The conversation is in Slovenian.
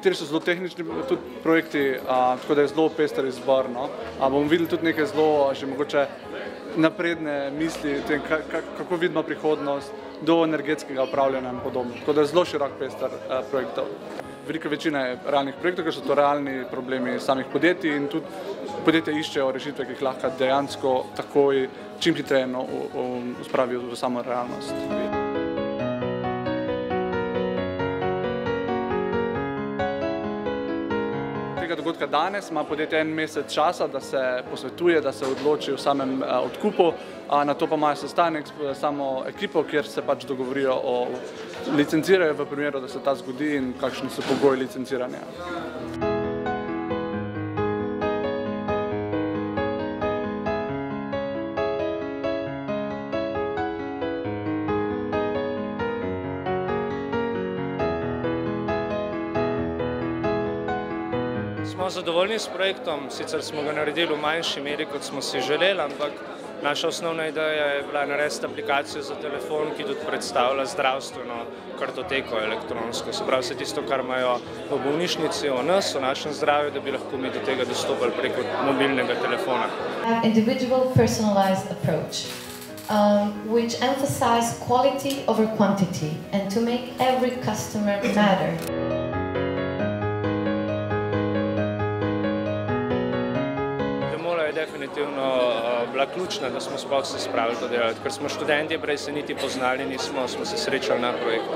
nekateri so zelo tehnični tudi projekti, tako da je zelo pester izbor. Bomo videli tudi nekaj zelo že mogoče napredne misli o tem, kako vidimo prihodnost do energetskega upravljanja in podobno. Tako da je zelo širok pester projektov. Velika večina je realnih projektov, ker so to realni problemi samih podjetij in tudi podjetja iščejo rešitve, ki jih lahko dejansko takoj čim hitreje spravijo v samo realnost. Dogodka danes ima podjetje en mesec časa, da se posvetuje, da se odloči o samem odkupu, na to pa imajo sestanek s samo ekipo, kjer se pač dogovorijo o licenciranju v primeru, da se ta zgodi in kakšni so pogoji licenciranja. Smo zadovoljni s projektom, sicer smo ga naredili v manjši meri, kot smo si želeli, ampak naša osnovna ideja je bila narediti aplikacijo za telefon, ki tudi predstavlja zdravstveno kartoteko elektronsko. Se pravi, vse tisto, kar imajo v bolnišnici o nas, o našem zdravju, da bi lahko mi do tega dostopali preko mobilnega telefona. Individual personalized approach, which emphasize quality over quantity and to make every customer matter. Je definitivno bila ključna, da smo sploh se spravili to delati, ker smo študenti, prej se niti poznali nismo, smo se srečali na projektu.